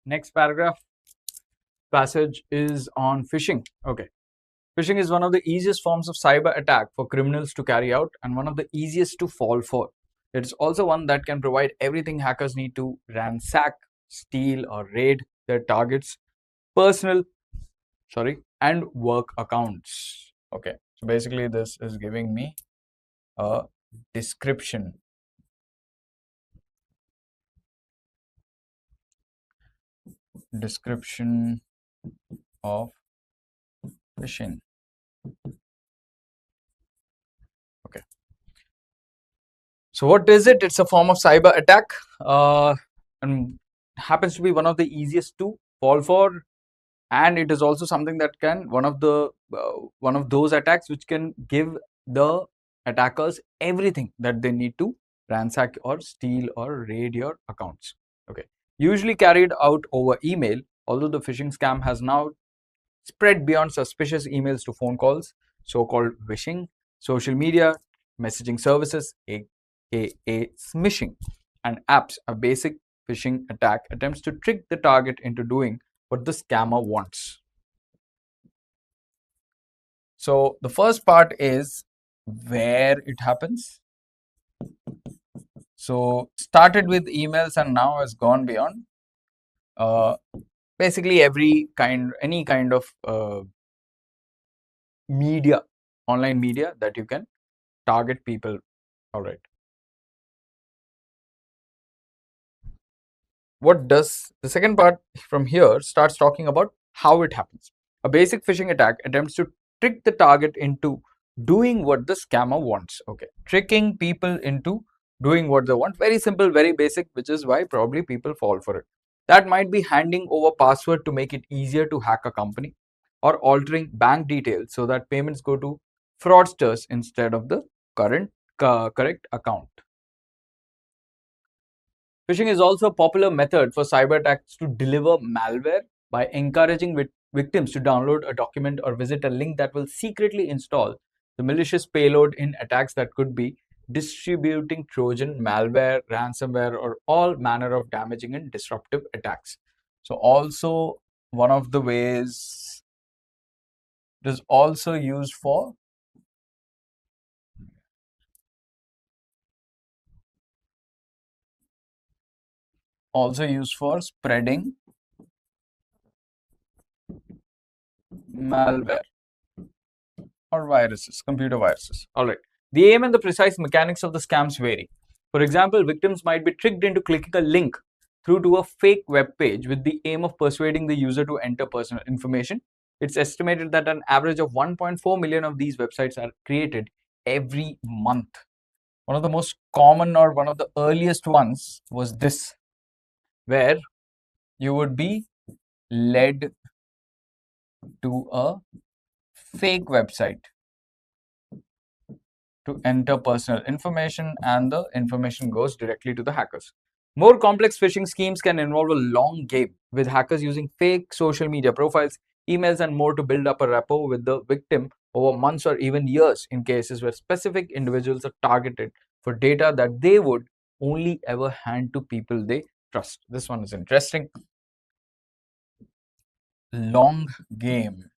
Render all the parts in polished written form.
Next paragraph passage is on phishing. Okay. Phishing is one of the easiest forms of cyber attack for criminals to carry out and one of the easiest to fall for. It's also one that can provide everything hackers need to ransack, steal, or raid their targets' personal, and work accounts. Okay, so basically, this is giving me a description. Description of phishing. Okay. So what is it? It's a form of cyber attack, and happens to be one of the easiest to fall for, and it is also something that can one of those attacks which can give the attackers everything that they need to ransack or steal or raid your accounts. Okay, usually carried out over email, although the phishing scam has now spread beyond suspicious emails to phone calls, so-called phishing, social media, messaging services, aka smishing, and apps. A basic phishing attack attempts to trick the target into doing what the scammer wants. So the first part is where it happens. So started with emails and now has gone beyond. Basically any kind of media, online media that you can target people. All right. What does the second part from here starts talking about how it happens. A basic phishing attack attempts to trick the target into doing what the scammer wants. Okay, tricking people into doing what they want. Very simple, very basic, which is why probably people fall for it. That might be handing over password to make it easier to hack a company, or altering bank details so that payments go to fraudsters instead of the correct account. Phishing is also a popular method for cyber attacks to deliver malware by encouraging victims to download a document or visit a link that will secretly install the malicious payload in attacks that could be distributing Trojan, malware, ransomware, or all manner of damaging and disruptive attacks. So also one of the ways it is also used for spreading malware or viruses, computer viruses. All right. The aim and the precise mechanics of the scams vary. For example, victims might be tricked into clicking a link through to a fake web page with the aim of persuading the user to enter personal information. It's estimated that an average of 1.4 million of these websites are created every month. One of the most common or one of the earliest ones was this, where you would be led to a fake website to enter personal information, and the information goes directly to the hackers. More complex phishing schemes can involve a long game, with hackers using fake social media profiles, emails, and more to build up a rapport with the victim over months or even years, in cases where specific individuals are targeted for data that they would only ever hand to people they trust. This one is interesting. Long game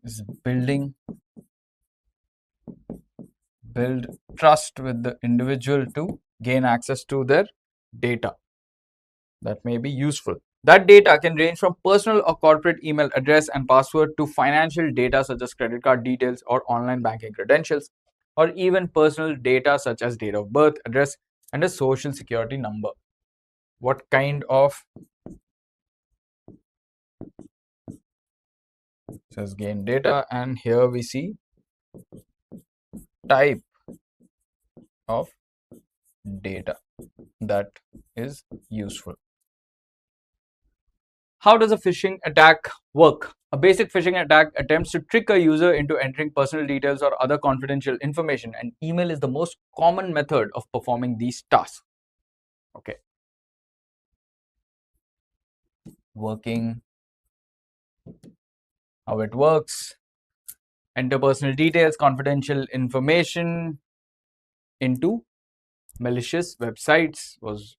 is build trust with the individual to gain access to their data that may be useful. That data can range from personal or corporate email address and password to financial data such as credit card details or online banking credentials, or even personal data such as date of birth, address, and a social security number. What kind of says gain data, and here we see type of data that is useful. How does a phishing attack work? A basic phishing attack attempts to trick a user into entering personal details or other confidential information, and email is the most common method of performing these tasks. Okay. Working, how it works. Enter personal details, confidential information into malicious websites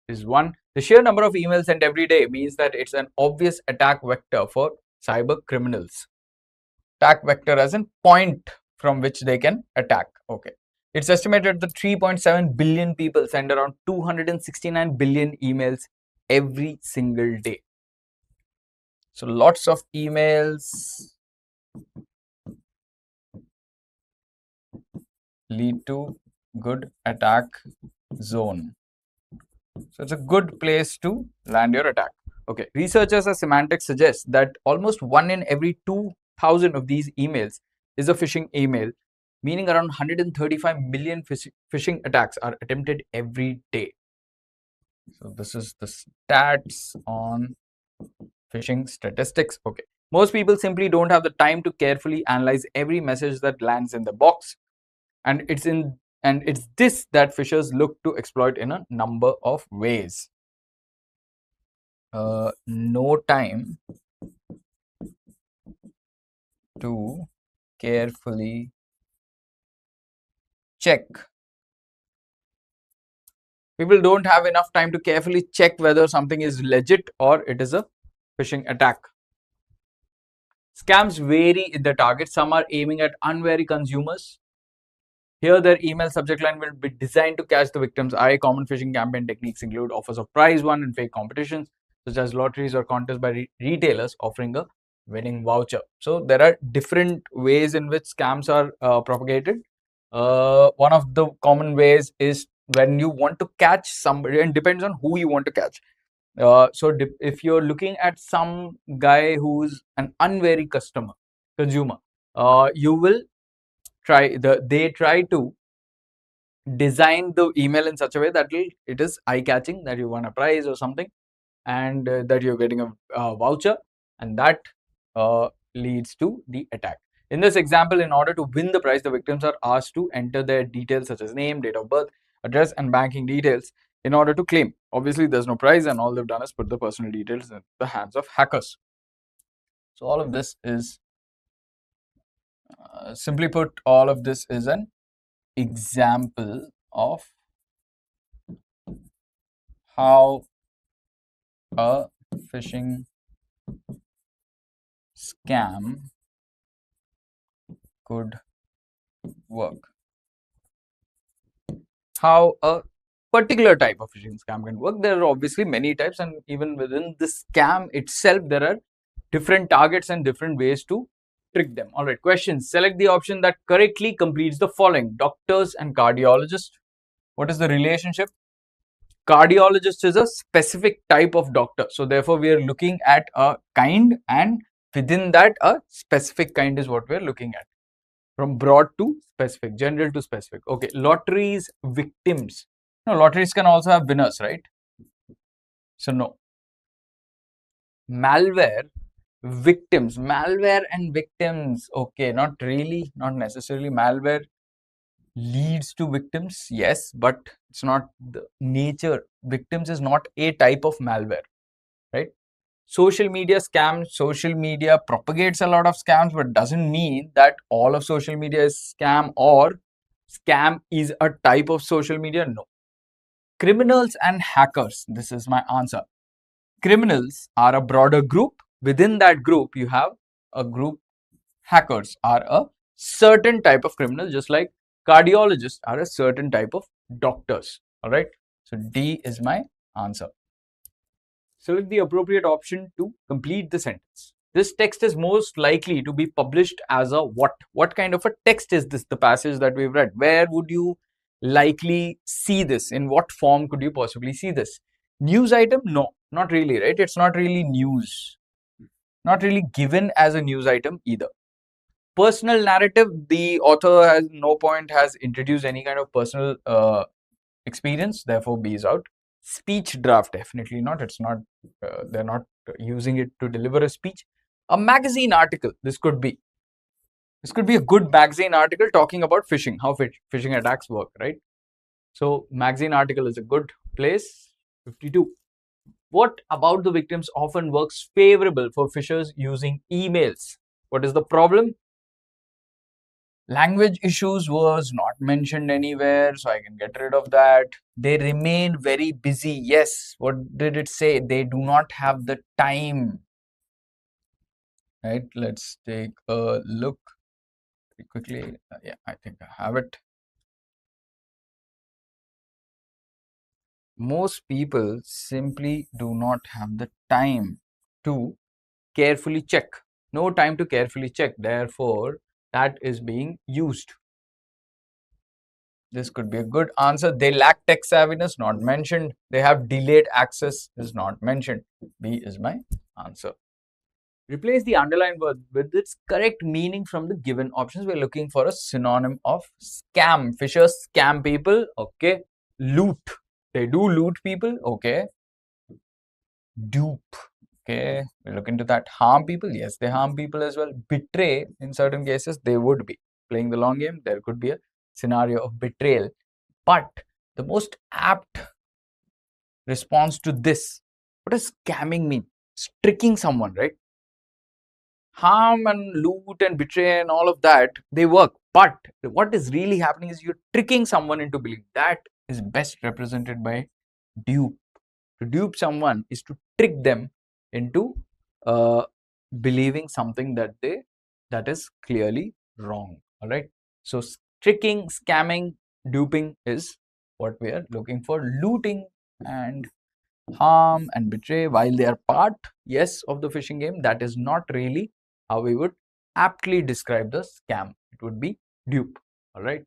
is one. The sheer number of emails sent every day means that it's an obvious attack vector for cyber criminals. Attack vector as in point from which they can attack. Okay. It's estimated that 3.7 billion people send around 269 billion emails every single day. So lots of emails lead to good attack zone. So it's a good place to land your attack. Okay, researchers at semantics suggest that almost 1 in every 2,000 of these emails is a phishing email, meaning around 135 million phishing attacks are attempted every day. So this is the stats on phishing statistics. Okay, most people simply don't have the time to carefully analyze every message that lands in the box, and it's this that phishers look to exploit in a number of ways. No time to carefully check. People don't have enough time to carefully check whether something is legit or it is a phishing attack. Scams vary in their target. Some are aiming at unwary consumers. Here, their email subject line will be designed to catch the victim's eye. Common phishing campaign techniques include offers of prize won and fake competitions, such as lotteries or contests by retailers offering a winning voucher. So there are different ways in which scams are propagated. One of the common ways is when you want to catch somebody, and depends on who you want to catch. So if you're looking at some guy who's an unwary consumer, you will they try to design the email in such a way that it is eye-catching, that you won a prize or something, and that you're getting a voucher, and that leads to the attack. In this example, in order to win the prize, the victims are asked to enter their details such as name, date of birth, address, and banking details in order to claim. Obviously, there's no prize, and all they've done is put the personal details in the hands of hackers. So all of this is simply put, all of this is an example of how a phishing scam could work. How a particular type of phishing scam can work. There are obviously many types, and even within the scam itself, there are different targets and different ways to trick them. All right, questions. Select the option that correctly completes the following: doctors and cardiologists. What is the relationship? Cardiologist is a specific type of doctor. So therefore, we are looking at a kind, and within that, a specific kind is what we are looking at. From broad to specific, general to specific. Okay, lotteries, victims. No, lotteries can also have winners, right? So no. Malware, victims. Malware and victims. Okay, not really, not necessarily. Malware leads to victims, yes, but it's not the nature. Victims is not a type of malware, right? Social media scams. Social media propagates a lot of scams, but doesn't mean that all of social media is scam, or scam is a type of social media. No. Criminals and hackers. This is my answer. Criminals are a broader group. Within that group, you have a group. Hackers are a certain type of criminal, just like cardiologists are a certain type of doctors. All right. So D is my answer. Select the appropriate option to complete the sentence. This text is most likely to be published as a what? What kind of a text is this? The passage that we've read. Where would you likely see this? In what form could you possibly see this? News item? No, not really, right? It's not really news. Not really given as a news item either. Personal narrative, the author has no point has introduced any kind of personal experience, therefore B is out. Speech draft, definitely not. It's not, they're not using it to deliver a speech. A magazine article, this could be a good magazine article talking about phishing, how phishing attacks work, right? So magazine article is a good place. 52. What about the victims often works favorable for phishers using emails? What is the problem? Language issues was not mentioned anywhere, so I can get rid of that. They remain very busy. Yes, what did it say? They do not have the time. Right, let's take a look quickly. Yeah, I think I have it. Most people simply do not have the time to carefully check. No time to carefully check. Therefore, that is being used. This could be a good answer. They lack tech savviness, not mentioned. They have delayed access, is not mentioned. B is my answer. Replace the underlined word with its correct meaning from the given options. We're looking for a synonym of scam. Fishers scam people. Okay. Loot. They do loot people. Okay. Dupe. Okay. We look into that. Harm people. Yes, they harm people as well. Betray. In certain cases, they would be playing the long game. There could be a scenario of betrayal. But the most apt response to this, what does scamming mean? It's tricking someone, right? Harm and loot and betray and all of that, they work. But what is really happening is you're tricking someone into believing. That is best represented by dupe. To dupe someone is to trick them into believing something that is clearly wrong. All right. So tricking, scamming, duping is what we are looking for. Looting and harm and betray, while they are part, yes, of the phishing game, that is not really how we would aptly describe the scam. It would be dupe. All right.